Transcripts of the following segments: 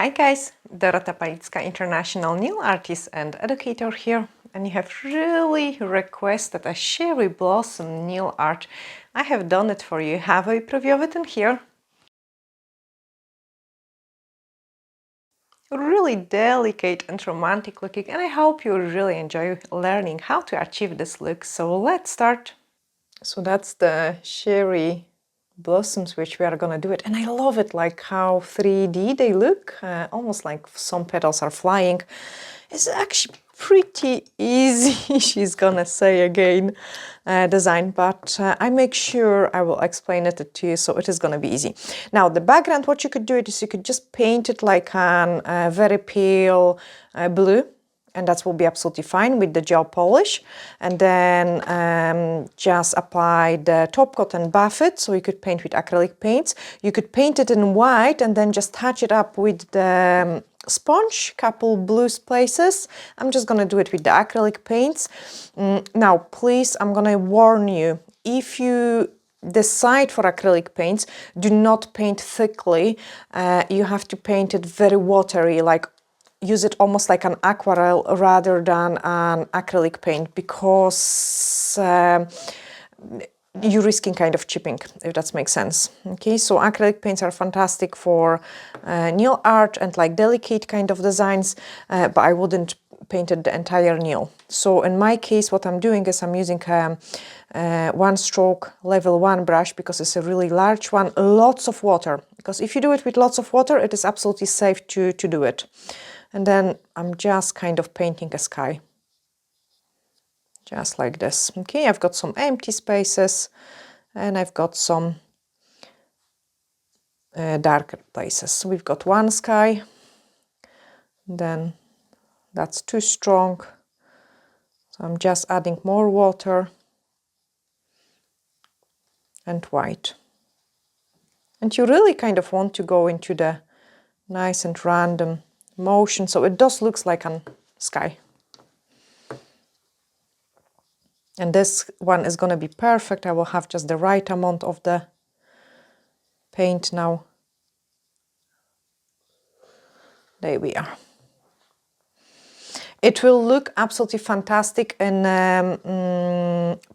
Hi guys, Dorota Palicka, international nail artist and educator here, and you have really requested a cherry blossom nail art. I have done it for you. Have a preview of it in here. Really delicate and romantic looking, and I hope you really enjoy learning how to achieve this look. So let's start. So that's the cherry blossoms which we are gonna do it, and I love it, like how 3D they look, almost like some petals are flying. It's actually pretty easy, she's gonna say again, design, but I make sure I will explain it to you, so it is gonna be easy. Now the background, what you could do is you could just paint it like a very pale blue, and that will be absolutely fine with the gel polish, and then just apply the top coat and buff it. So you could paint with acrylic paints, you could paint it in white and then just touch it up with the sponge, couple blue places. I'm just gonna do it with the acrylic paints. Now please, I'm gonna warn you, if you decide for acrylic paints, do not paint thickly. You have to paint it very watery, like use it almost like an aquarelle rather than an acrylic paint, because you're risking kind of chipping, if that makes sense. Okay, so acrylic paints are fantastic for nail art and like delicate kind of designs, but I wouldn't paint it the entire nail. So in my case, what I'm doing is I'm using a one stroke level 1 brush, because it's a really large one, lots of water, because if you do it with lots of water, it is absolutely safe to do it. And then I'm just kind of painting a sky. Just like this. Okay, I've got some empty spaces and I've got some darker places. So we've got one sky, then that's too strong. So I'm just adding more water and white. And you really kind of want to go into the nice and random motion, so it does looks like a sky. And this one is going to be perfect. I will have just the right amount of the paint now. There we are. It will look absolutely fantastic in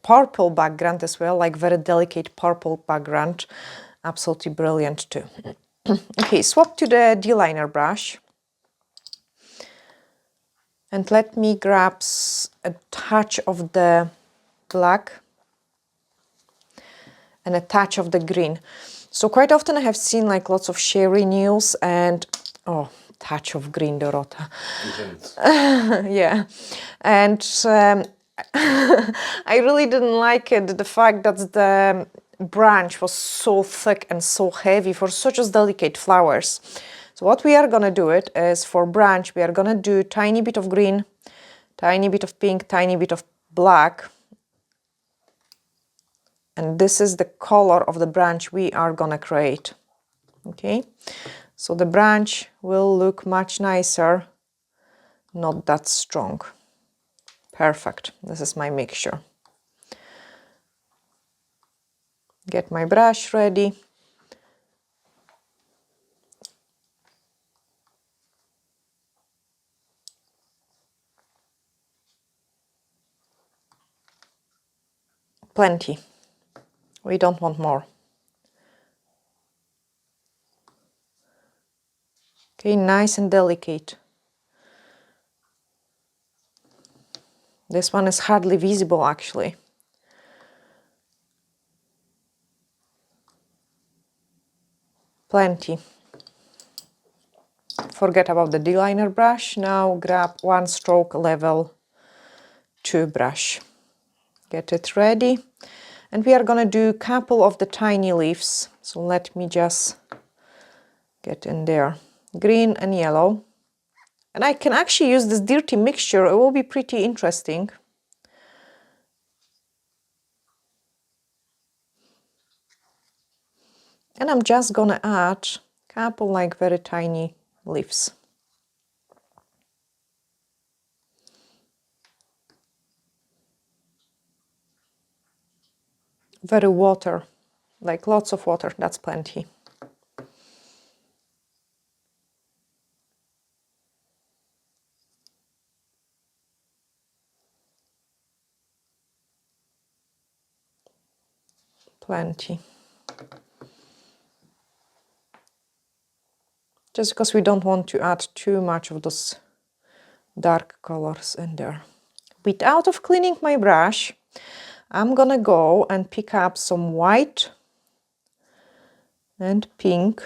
purple background as well, like very delicate purple background. Absolutely brilliant too. Okay, swap to the D-liner brush. And let me grab a touch of the black and a touch of the green. So quite often I have seen like lots of cherry nails and, oh, touch of green, Dorota. Yeah, and I really didn't like it, the fact that the branch was so thick and so heavy for such as delicate flowers. So what we are gonna do it is, for branch we are gonna do tiny bit of green, tiny bit of pink, tiny bit of black, and this is the color of the branch we are gonna create. Okay, so the branch will look much nicer, not that strong. Perfect, this is my mixture. Get my brush ready. Plenty, we don't want more. Okay, nice and delicate. This one is hardly visible actually. Plenty. Forget about the D-liner brush. Now grab one stroke level 2 brush. Get it ready. And we are gonna do a couple of the tiny leaves. So let me just get in there. Green and yellow. And I can actually use this dirty mixture. It will be pretty interesting. And I'm just gonna add a couple like very tiny leaves. Very water, like lots of water, that's plenty. plenty. Just because we don't want to add too much of those dark colors in there. Without of cleaning my brush, I'm gonna go and pick up some white and pink.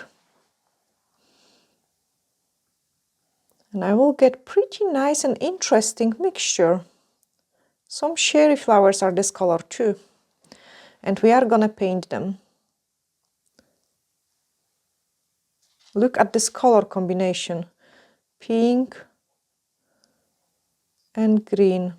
And I will get pretty nice and interesting mixture. Some cherry flowers are this color too. And we are gonna paint them. Look at this color combination. Pink and green.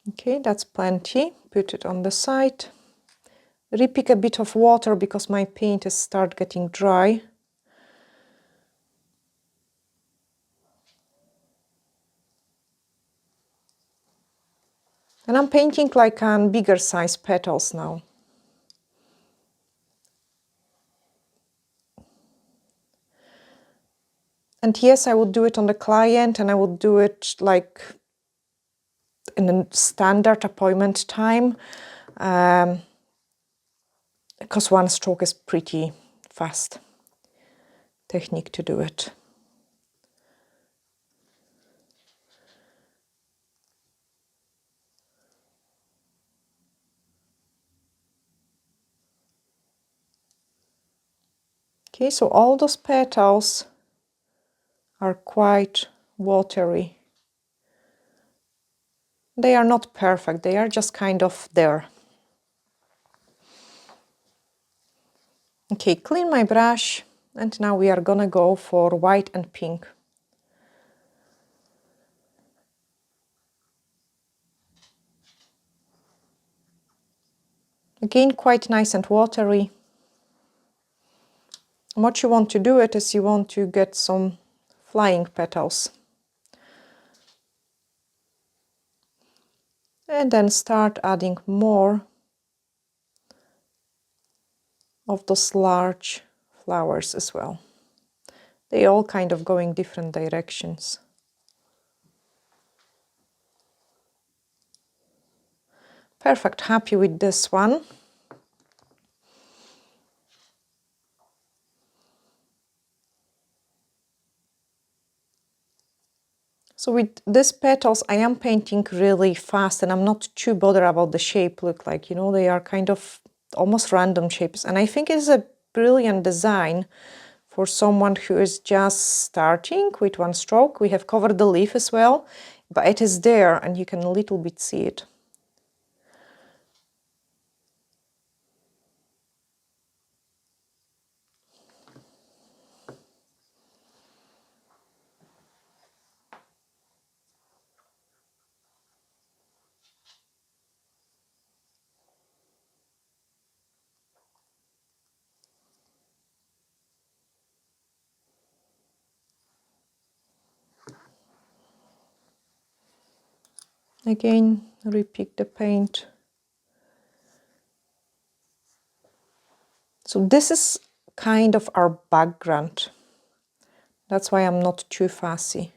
Okay, that's plenty. Put it on the side. Repick a bit of water because my paint is start getting dry. And I'm painting like on bigger size petals now. And yes, I would do it on the client and I would do it like in a standard appointment time. Because one stroke is pretty fast technique to do it. Okay, so all those petals are quite watery. They are not perfect, they are just kind of there. Okay, clean my brush, and now we are gonna go for white and pink. Again, quite nice and watery. And what you want to do it is you want to get some flying petals. And then start adding more of those large flowers as well. They all kind of going different directions. Perfect, happy with this one. So with these petals, I am painting really fast and I'm not too bothered about the shape look like, you know, they are kind of almost random shapes. And I think it's a brilliant design for someone who is just starting with one stroke. We have covered the leaf as well, but it is there and you can a little bit see it. Again, repick the paint. So this is kind of our background. That's why I'm not too fussy.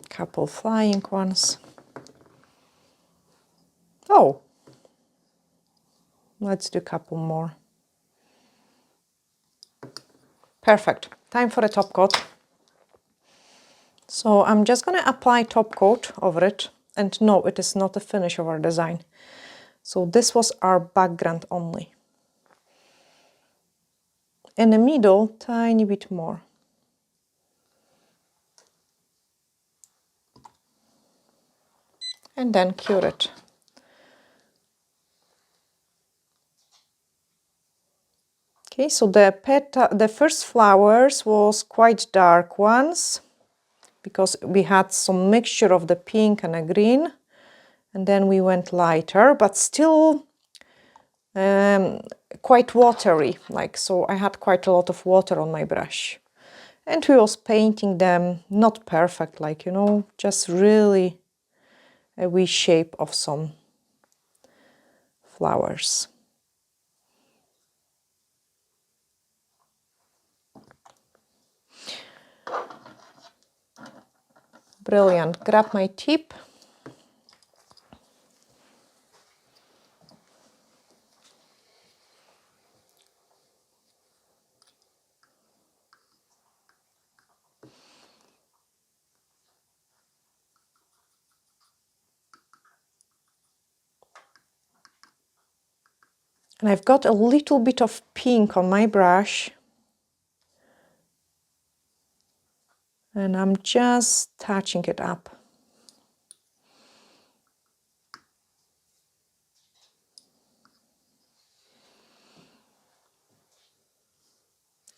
Couple flying ones. Oh, let's do a couple more. Perfect. Time for a top coat. So I'm just going to apply top coat over it. And no, it is not a finish of our design. So this was our background only. In the middle, tiny bit more. And then cure it. Okay, so the first flowers was quite dark ones. because we had some mixture of the pink and a green, and then we went lighter, but still quite watery, like, so I had quite a lot of water on my brush. And we was painting them not perfect, like, you know, just really a wee shape of some flowers. Brilliant. Grab my tip. And I've got a little bit of pink on my brush. And I'm just touching it up.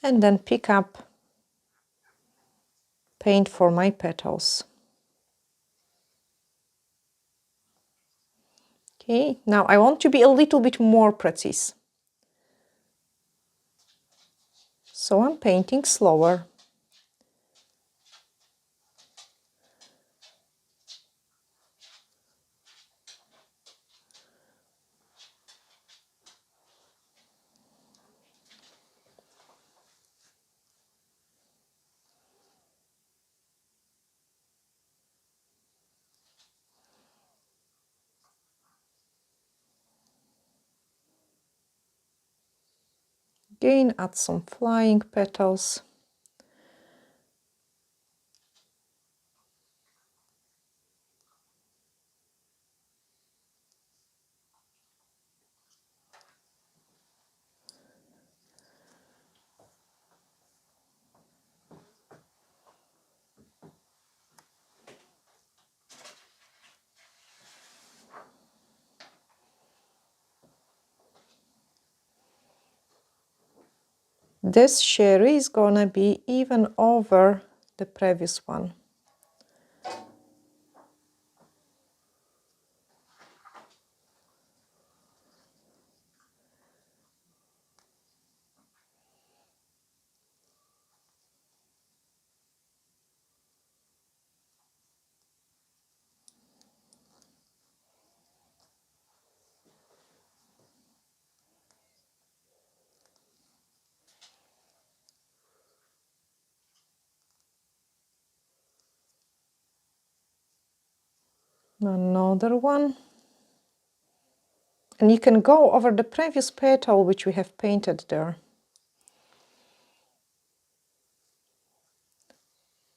And then pick up paint for my petals. Okay, now I want to be a little bit more precise. So I'm painting slower. Again, add some flying petals. This sherry is gonna be even over the previous one. Another one. And you can go over the previous petal which we have painted there.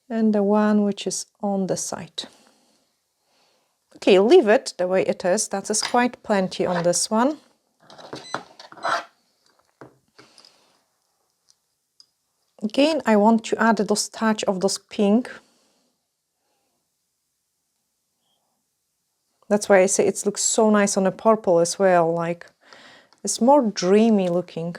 And the one which is on the side. Okay, leave it the way it is. That is quite plenty on this one. Again, I want to add those touch of those pink. That's why I say it looks so nice on the purple as well. Like, it's more dreamy looking.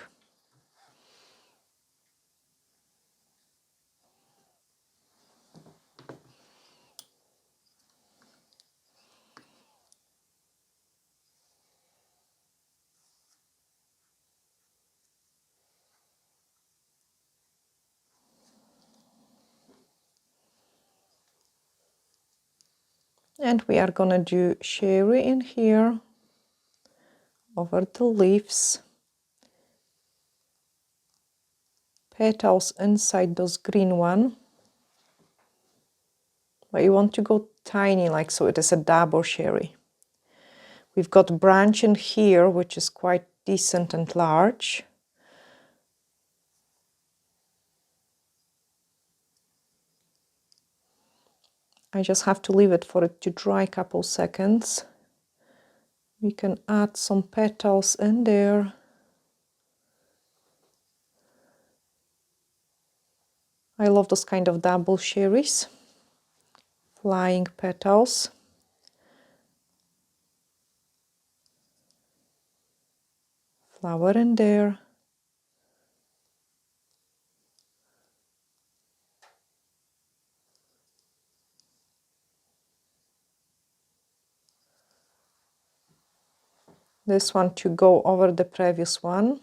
And we are gonna do sherry in here over the leaves, petals inside those green one, but you want to go tiny, like, so it is a double sherry. We've got branch in here which is quite decent and large. I just have to leave it for it to dry a couple seconds. We can add some petals in there. I love those kind of double cherries. Flying petals. Flower in there. this one to go over the previous one.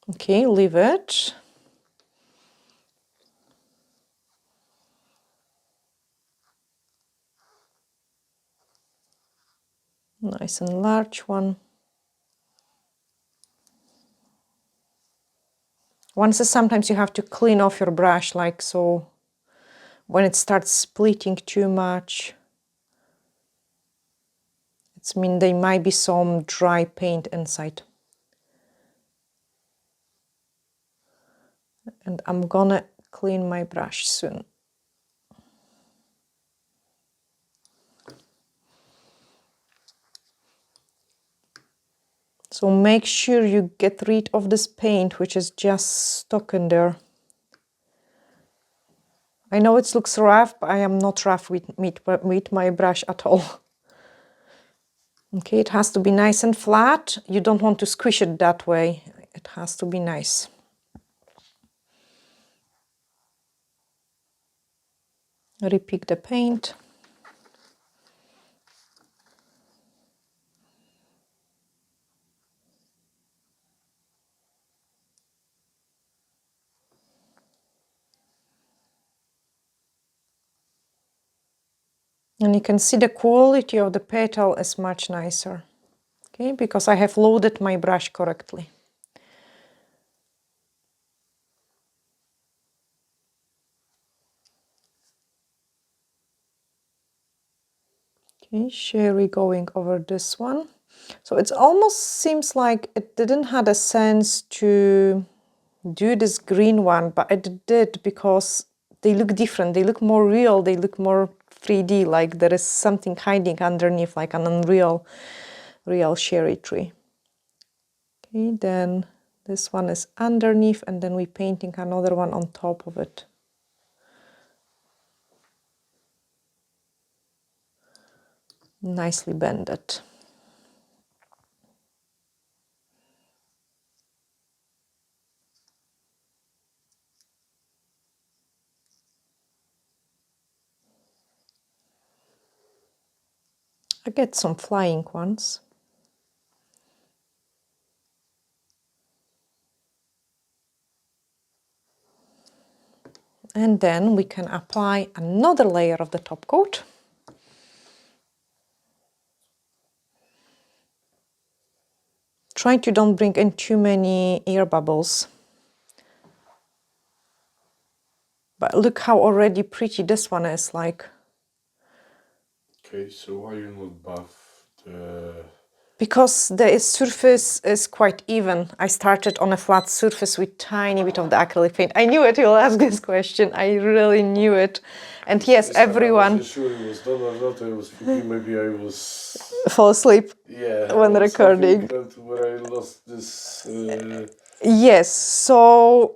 Okay, leave it. Nice and large one. Once sometimes you have to clean off your brush, like so, when it starts splitting too much, it's mean there might be some dry paint inside. And I'm gonna clean my brush soon. So make sure you get rid of this paint which is just stuck in there. I know it looks rough, but I am not rough with my brush at all. Okay, it has to be nice and flat. You don't want to squish it that way. It has to be nice. Repick the paint. And you can see the quality of the petal is much nicer. Okay, because I have loaded my brush correctly. Okay, Sherry going over this one. So it almost seems like it didn't have a sense to do this green one, but it did because they look different. They look more real. They look more 3D, like there is something hiding underneath, like an unreal real cherry tree. Okay, then this one is underneath, and then we're painting another one on top of it. Nicely bended. I get some flying ones. And then we can apply another layer of the top coat. Try to don't bring in too many air bubbles. But look how already pretty this one is, like. Okay, so why you not buff the... Because the surface is quite even. I started on a flat surface with tiny bit of the acrylic paint. I knew it, you'll ask this question. I really knew it. And yes, everyone... I wasn't sure it was done or not. I was thinking maybe I was... fall asleep when recording. Where I lost this... Yes, so...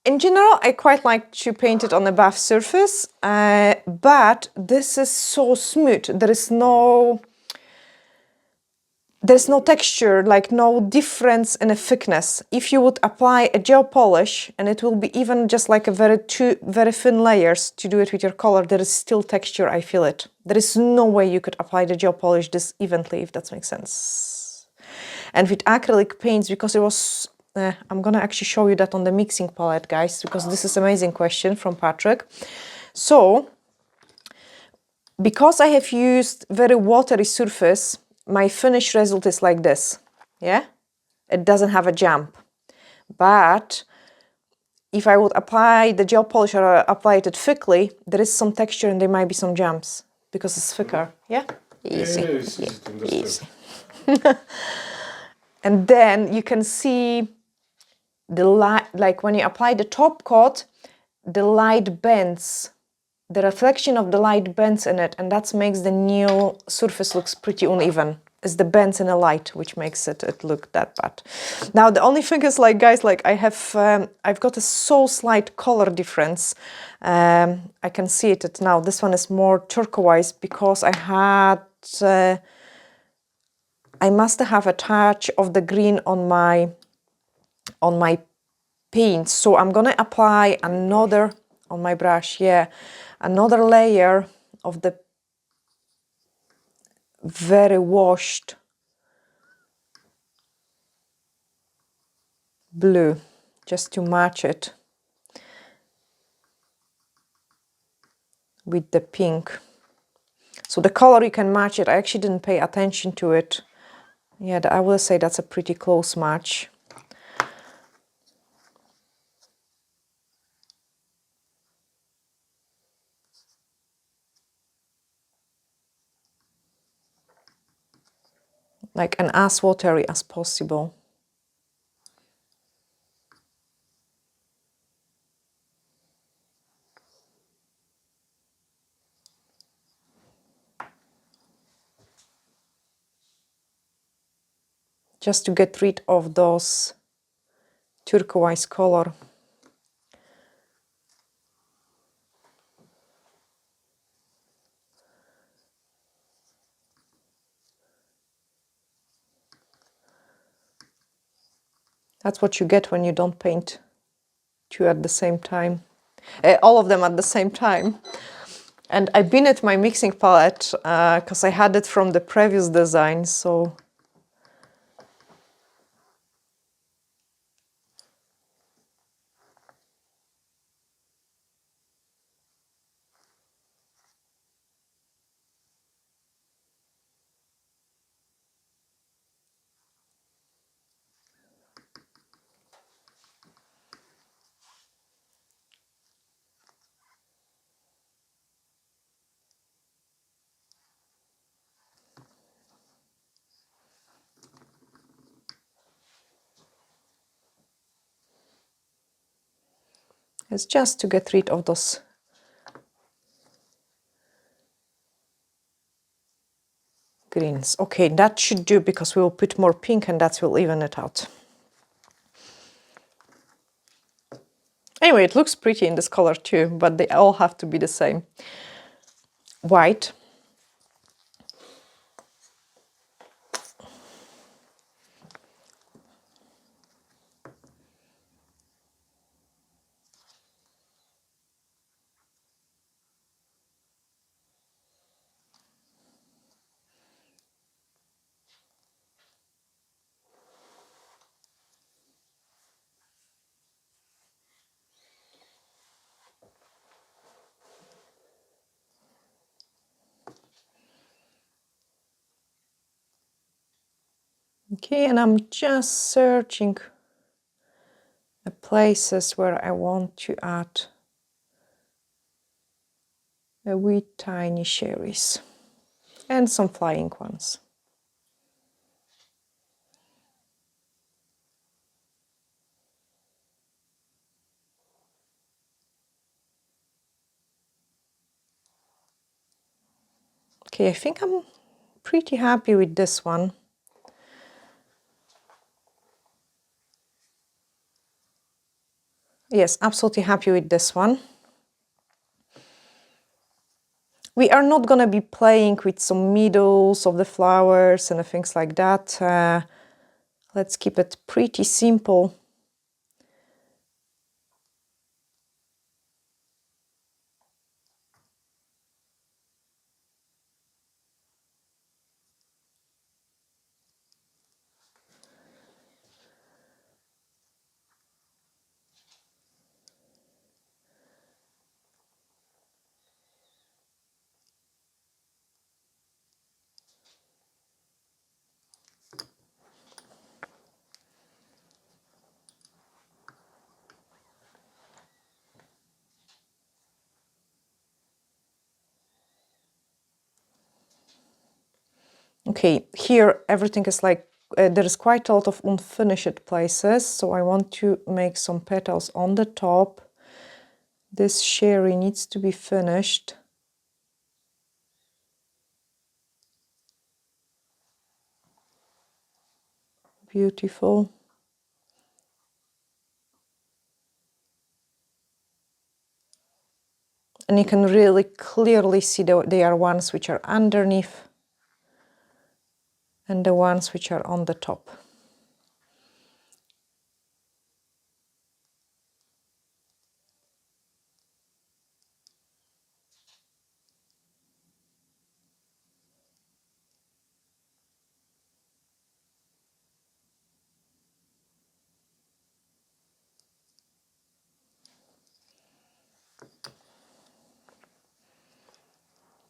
in general, I quite like to paint it on a buff surface, but this is so smooth. There's no texture, like no difference in a thickness. If you would apply a gel polish, and it will be even just like a two very thin layers to do it with your color, there is still texture, I feel it. There is no way you could apply the gel polish this evenly, if that makes sense. And with acrylic paints, because it was... I'm gonna actually show you that on the mixing palette, guys, because this is an amazing question from Patrick. So, because I have used very watery surface, my finished result is like this, yeah? It doesn't have a jump. But if I would apply the gel polish or apply it thickly, there is some texture and there might be some jumps because it's thicker, yeah? Easy, easy. And then you can see the light, like when you apply the top coat, the light bends. The reflection of the light bends in it, and that makes the new surface looks pretty uneven. It's the bends in the light which makes it look that bad. Now the only thing is, like, guys, like I've got a so slight color difference. I can see it now. This one is more turquoise because I had I must have a touch of the green on my paint. So I'm gonna apply another on my brush, yeah, another layer of the very washed blue, just to match it with the pink. So the color, you can match it. I actually didn't pay attention to it. Yeah, I will say that's a pretty close match. Like, and as watery as possible. Just to get rid of those turquoise color. That's what you get when you don't paint two at the same time. All of them at the same time. And I bin it my mixing palette because I had it from the previous design, so it's just to get rid of those greens. Okay, that should do, because we will put more pink and that will even it out. Anyway, it looks pretty in this color too, but they all have to be the same. White. Okay, and I'm just searching the places where I want to add the wee tiny cherries and some flying ones. Okay, I think I'm pretty happy with this one. Yes, absolutely happy with this one. We are not going to be playing with some middles of the flowers and things like that. Let's keep it pretty simple. Okay, here everything is like, there is quite a lot of unfinished places, so I want to make some petals on the top. This cherry needs to be finished. Beautiful. And you can really clearly see they are ones which are underneath and the ones which are on the top.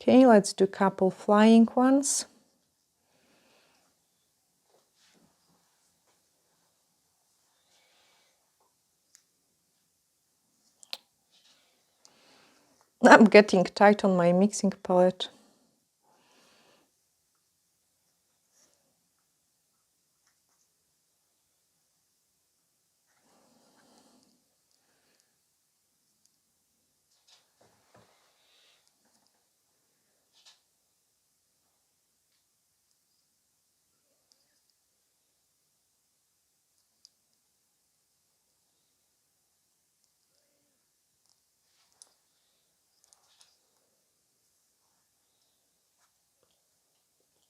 Okay, let's do a couple flying ones. I'm getting tight on my mixing palette.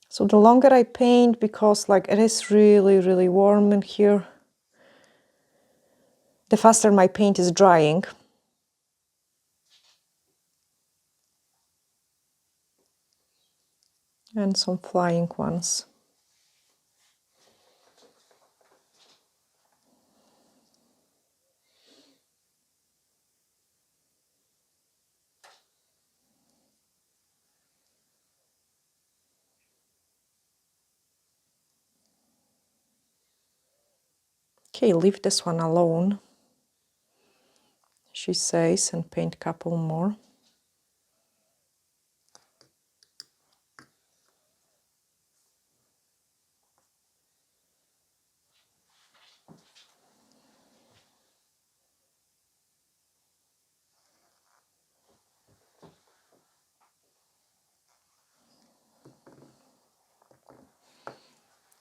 So the longer I paint, because like it is really warm in here, the faster my paint is drying. And some flying ones. Okay, leave this one alone, she says, and paint a couple more.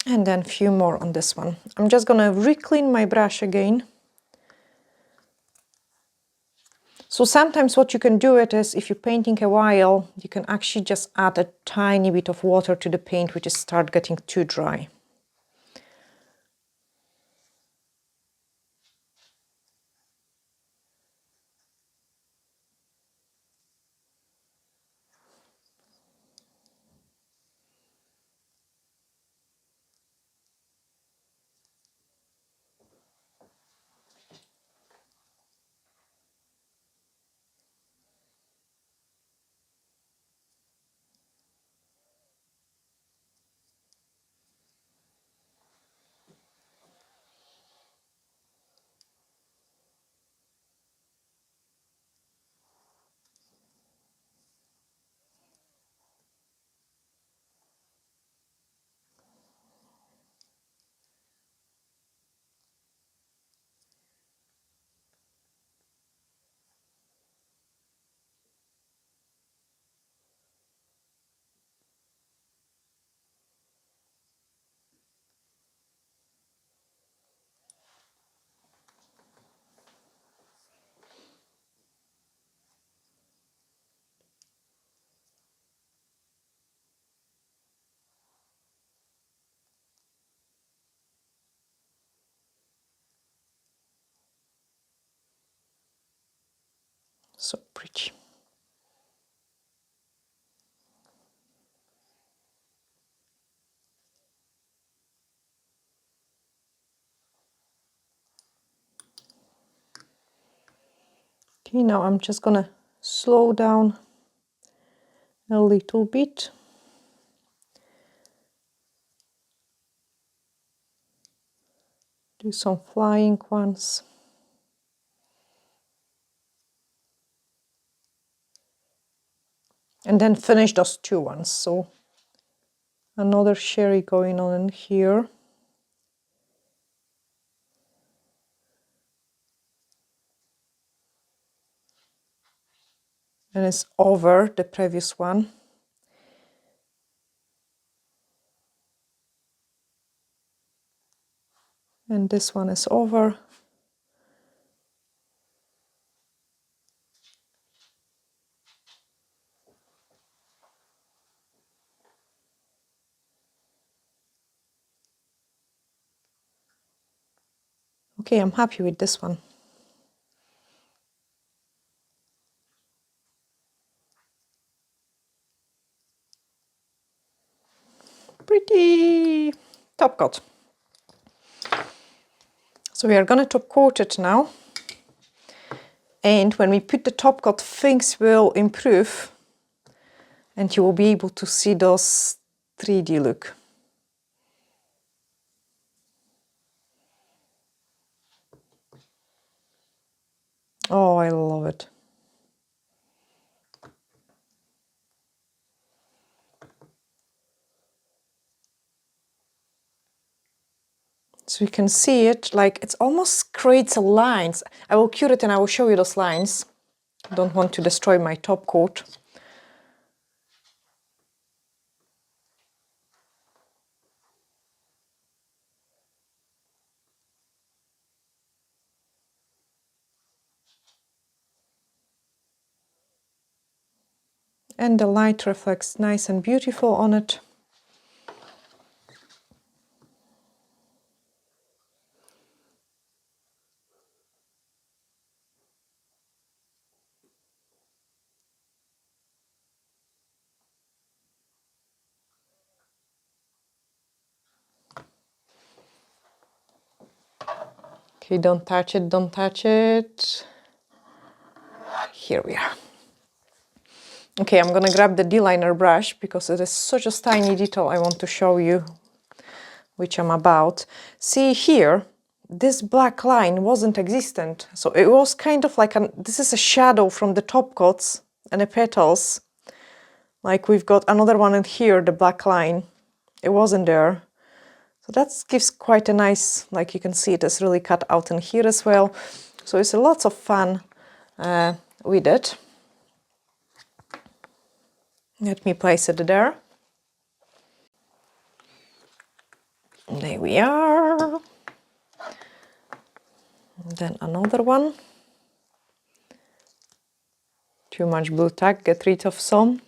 And then a few more on this one. I'm just gonna re-clean my brush again. So sometimes what you can do it is, if you're painting a while, you can actually just add a tiny bit of water to the paint, which is start getting too dry. So pretty. Okay, now I'm just gonna slow down a little bit. Do some flying ones. And then finish those two ones. So another sherry going on in here. And it's over the previous one. And this one is over. Okay, I'm happy with this one. Pretty top coat. So we are gonna top coat it now. And when we put the top coat, things will improve and you will be able to see those 3D look. Oh, I love it. So you can see it, like it almost creates lines. I will cure it and I will show you those lines. I don't want to destroy my top coat. And the light reflects nice and beautiful on it. Okay, don't touch it, don't touch it. Here we are. Okay, I'm gonna grab the D-liner brush because it is such a tiny detail I want to show you, which I'm about. See here, this black line wasn't existent. So it was kind of like, this is a shadow from the top coats and the petals. Like we've got another one in here, the black line. It wasn't there. So that gives quite a nice, like you can see it is really cut out in here as well. So it's lots of fun with it. Let me place it there. There we are. And then another one. Too much blue tack, get rid of some.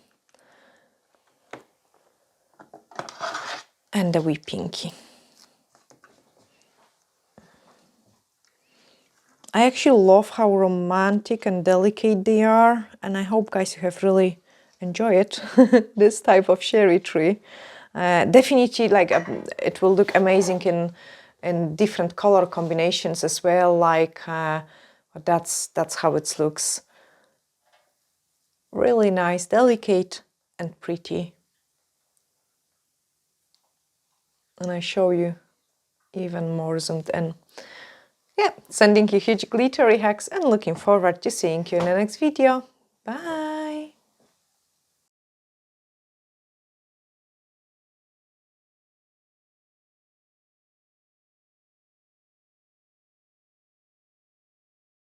And the wee pinky. I actually love how romantic and delicate they are, and I hope guys you have really enjoyed this type of cherry tree. Definitely, like it will look amazing in different color combinations as well. Like that's how it looks. Really nice, delicate, and pretty. And I show you even more zoomed in. Yeah, sending you huge glittery hugs and looking forward to seeing you in the next video. Bye!